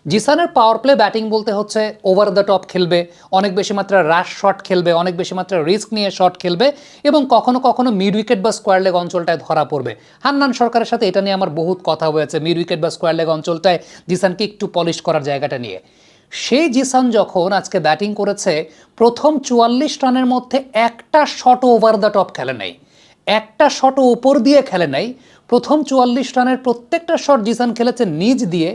জিসানের power play batting বলতে হচ্ছে over the top খেলবে, অনেক বেশি মাত্রায় রাশ শট খেলবে, অনেক বেশি মাত্রায় রিস্ক নিয়ে শট খেলবে এবং কখনো কখনো মিড উইকেট বা স্কোয়ার লেগ অঞ্চলটায় ধরা পড়বে। হান্নান সরকারের সাথে এটা নিয়ে আমার বহুত কথা হয়েছে, মিড উইকেট বা স্কোয়ার লেগ অঞ্চলটায় জিসানকে একটু পলিশ করার জায়গাটা নিয়ে। সেই জিসান যখন আজকে ব্যাটিং করেছে, প্রথম 44 রানের মধ্যে একটা শট ওভার দ্য টপ খেলে নাই, একটা শটও উপর দিয়ে খেলে নাই। প্রথম 44 রানের প্রত্যেকটা শট জিসান খেলেছে নিজ দিয়ে।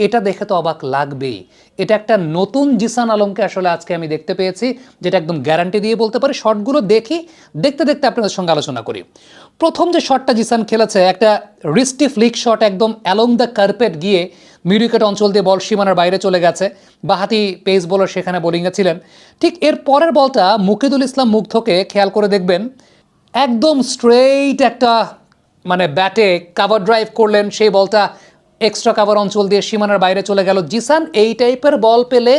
এটা দেখে তো অবাক লাগবেই। এটা একটা নতুন জিসান আলমকে আসলে আজকে আমি দেখতে পেয়েছি, যেটা একদম গ্যারান্টি দিয়ে বলতে পারি। শটগুলো দেখতে দেখতে আপনাদের সঙ্গে আলোচনা করি। প্রথম যে শটটা জিসান খেলেছে, একটা রিস্টি ফ্লিক শট, একদম অ্যালং দ্য কার্পেট গিয়ে মিড উইকেট অঞ্চল দিয়ে বল সীমানার বাইরে চলে গেছে। বাহাতি পেস বোলার সেখানে বোলিংয়ে ছিলেন। ঠিক এর পরের বলটা মুকিদুল ইসলাম মুগ্ধকে খেয়াল করে দেখবেন, একদম স্ট্রেইট একটা ব্যাটে কাভার ড্রাইভ করলেন, সেই বলটা এক্সট্রা কাভার অঞ্চল দিয়ে সীমানার বাইরে চলে গেল। জিসান এই টাইপের বল পেলে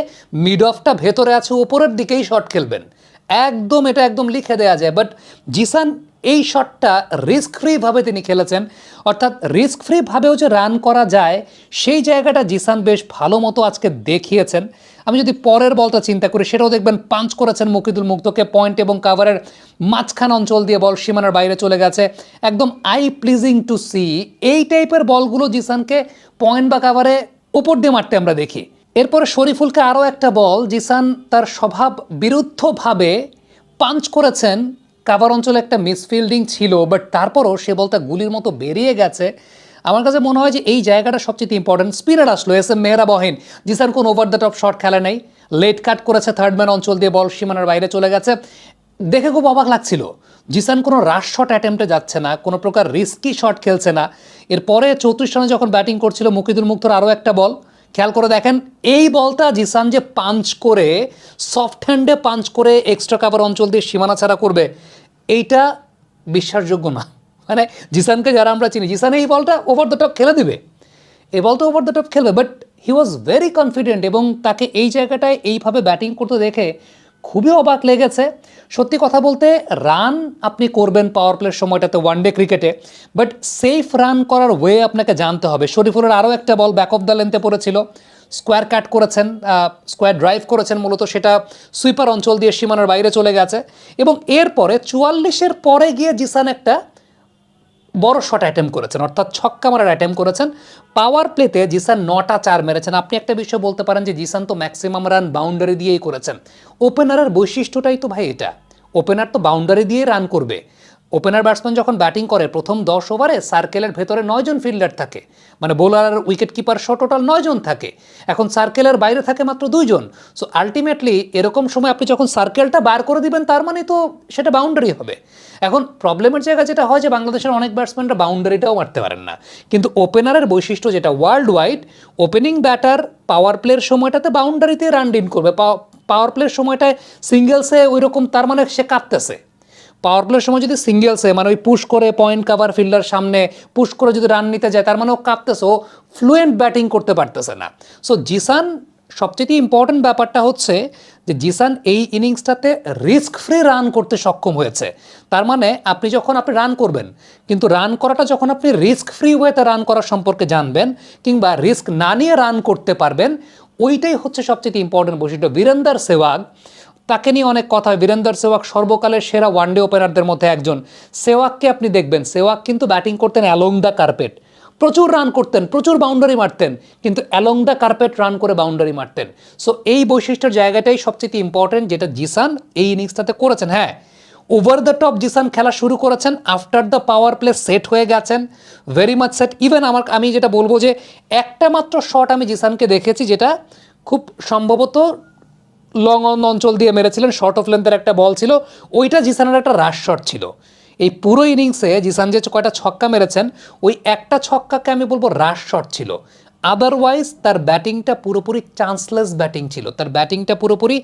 মিড অফটা ভেতরে আছে, উপরের দিকেই শট খেলবেন, এটা একদম লিখে দেওয়া যায়। বাট জিসান এই শটটা রিস্ক ফ্রিভাবে তিনি খেলেছেন, অর্থাৎ রিস্ক ফ্রিভাবেও যে রান করা যায় সেই জায়গাটা জিসান বেশ ভালো মতো আজকে দেখিয়েছেন। আমি যদি পরের বলটা চিন্তা করি, সেটাও দেখবেন পাঞ্চ করেছেন মুকিদুল মুগ্ধকে, পয়েন্ট এবং কাভারের মাঝখান অঞ্চল দিয়ে বল সীমানার বাইরে চলে গেছে, একদম আই প্লিজিং টু সি। এই টাইপের বলগুলো জিসানকে পয়েন্ট বা কাভারে উপর দিয়ে মারতে আমরা দেখি। এরপরে শরীফুলকে আরও একটা বল জিসান তার স্বভাব বিরুদ্ধভাবে পাঞ্চ করেছেন। কাভার অঞ্চলে একটা মিসফিল্ডিং ছিল, বাট তারপরও সে বলটা গুলির মতো বেরিয়ে গেছে। আমার কাছে মনে হয় যে এই জায়গাটা সবচেয়ে ইম্পর্টেন্ট। স্পিনার আসলো এস এম মেহরাবহিন, জিসান কোন ওভার দ্য টপ শট খেলে নাই, লেট কাট করেছে, থার্ড ম্যান অঞ্চল দিয়ে বল সীমানার বাইরে চলে গেছে। দেখে খুব অবাক লাগছিল, জিসান কোনো রাশ শট অ্যাটেম্পটে যাচ্ছে না, কোনো প্রকার রিস্কি শট খেলছে না। এরপরে 34 রানে যখন ব্যাটিং করছিল মুকিদুল মুগ্ধর আরও একটা বল খেয়াল করে দেখেন, এই বলটা জিসান যে পাঞ্চ করে, সফট হ্যান্ডে পাঞ্চ করে এক্সট্রা কাভার অঞ্চল দিয়ে সীমানা ছাড়া করবে, এইটা বিশ্বাসযোগ্য না। জিসানকে যারা আমরা চিনি, জিসান এই বলটা ওভার দ্য টপ খেলে দেবে, এই বলটা ওভার দ্য টপ খেলবে, but he was very confident এবং তাকে এই জায়গাটায় এইভাবে ব্যাটিং করতে দেখে খুবই অবাক লেগেছে। সত্যি কথা বলতে, রান আপনি করবেন পাওয়ার প্লের সময়টাতে ওয়ানডে ক্রিকেটে, বাট সেফ রান করার ওয়ে আপনাকে জানতে হবে। শরীফুলের আরও একটা বল ব্যাক অফ দ্য লেন্থে পড়েছিল, স্কোয়ার কাট করেছেন, স্কোয়ার ড্রাইভ করেছেন, মূলত সেটা সুইপার অঞ্চল দিয়ে সীমানার বাইরে চলে গেছে। এবং এরপরে 44-এর পরে গিয়ে জিসান একটা বড় শট অ্যাটেম্প করেছেন, অর্থাৎ ছক্কা মারার অ্যাটেম্প করেছেন। পাওয়ার প্লেতে জিসান 9টা 4 মেরেছেন। আপনি একটা বিষয় বলতে পারেন যে জিসান তো ম্যাক্সিমাম রান বাউন্ডারি দিয়েই করেছেন। ওপেনারের বৈশিষ্ট্যটাই তো ভাই এটা, ওপেনার তো বাউন্ডারি দিয়ে রান করবে। ওপেনার ব্যাটসম্যান যখন ব্যাটিং করে, প্রথম 10 ওভারে সার্কেলের ভেতরে 9 জন ফিল্ডার থাকে, বোলার আর উইকেট কিপার সহ টোটাল 9 জন থাকে। এখন সার্কেলের বাইরে থাকে মাত্র 2 জন। সো আলটিমেটলি এরকম সময় আপনি যখন সার্কেলটা বার করে দিবেন, তার মানে তো সেটা বাউন্ডারি হবে। এখন প্রবলেমের জায়গা যেটা হয় যে বাংলাদেশের অনেক ব্যাটসম্যানরা বাউন্ডারিটাও মারতে পারেন না, কিন্তু ওপেনারের বৈশিষ্ট্য যেটা ওয়ার্ল্ড ওয়াইড, ওপেনিং ব্যাটার পাওয়ার প্লের সময়টাতে বাউন্ডারিতে রান ইন করবে, পাওয়ার প্লের সময়টায় সিঙ্গেলসে ওই রকম, তার মানে সে কাঁপতেছে। পাওয়ার প্লের সময় যদি সিঙ্গেলসে ওই পুশ করে পয়েন্ট কাভার ফিল্ডার সামনে পুশ করে যদি রান নিতে যায়, তার মানে ও কাঁপতেছে, ও ফ্লুয়েন্ট ব্যাটিং করতে পারতেছে না। সো জিসান, সবচেয়ে ইম্পর্টেন্ট ব্যাপারটা হচ্ছে যে জিসান এই ইনিংসটাতে রিস্ক ফ্রি রান করতে সক্ষম হয়েছে। তার মানে আপনি যখন রান করবেন, কিন্তু রান করাটা যখন আপনি রিস্ক ফ্রি ওয়েতে রান করার সম্পর্কে জানবেন, কিংবা রিস্ক না নিয়ে রান করতে পারবেন, ওইটাই হচ্ছে সবচেয়ে ইম্পর্টেন্ট বৈশিষ্ট্য। বীরেন্দর সেহবাগ, তাকে নিয়ে অনেক কথা হয়। বীরেন্দর সেহবাগ সর্বকালের সেরা ওয়ানডে ওপেনারদের মধ্যে একজন। সেহবাগকে আপনি দেখবেন, সেহবাগ কিন্তু ব্যাটিং করতেন অ্যালং দ্য কার্পেট, প্রচুর রান করতেন, প্রচুর বাউন্ডারি মারতেন, কিন্তু অ্যালং দ্য কার্পেট রান করে বাউন্ডারি মারতেন। সো এই বৈশিষ্ট্যের জায়গাটাই সবচেয়ে ইম্পর্টেন্ট, যেটা জিসান এই ইনিংসটাতে করেছেন। হ্যাঁ, ওভার দ্য টপ জিসান খেলা শুরু করেছেন, after the power play set হয়ে গেছেন, ভেরি মাচ সেট। ইভেন আমি যেটা বলবো যে একটা মাত্র শট আমি জিসানকে দেখেছি, যেটা খুব সম্ভবত লং অন অঞ্চল দিয়ে মেরেছিলেন, শর্ট অফ লেন্থের একটা বল ছিল, ওইটা জিসানের একটা রাশ শট ছিল। এই পুরো ইনিংসে জিসান যে কয়টা ছক্কা মেরেছেন, ওই একটা ছক্কাকে আমি বলবো রাশ শট ছিল। আদারওয়াইজ তার ব্যাটিংটা পুরোপুরি চান্সলেস ব্যাটিং ছিল, তার ব্যাটিংটা পুরোপুরি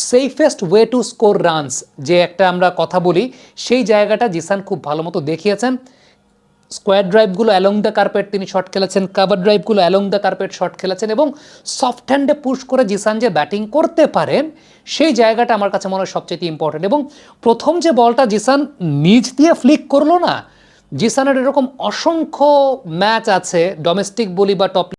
safest way to score runs যে একটা আমরা কথা বলি, সেই জায়গাটা জিসান খুব ভালো মতো দেখিয়েছেন। স্কোয়ার ড্রাইভগুলো অ্যালং দ্য কার্পেট তিনি শট খেলেছেন, কাভার ড্রাইভগুলো অ্যালং দ্য কার্পেট শট খেলেছেন, এবং সফট হ্যান্ডে পুশ করে জিসান যে ব্যাটিং করতে পারেন, সেই জায়গাটা আমার কাছে মনে হয় সবচেয়ে ইম্পর্টেন্ট। এবং প্রথম যে বলটা জিসান নিজ দিয়ে ফ্লিক করলো না, জিসানের এরকম অসংখ্য ম্যাচ আছে, ডোমেস্টিক বলি বা টপ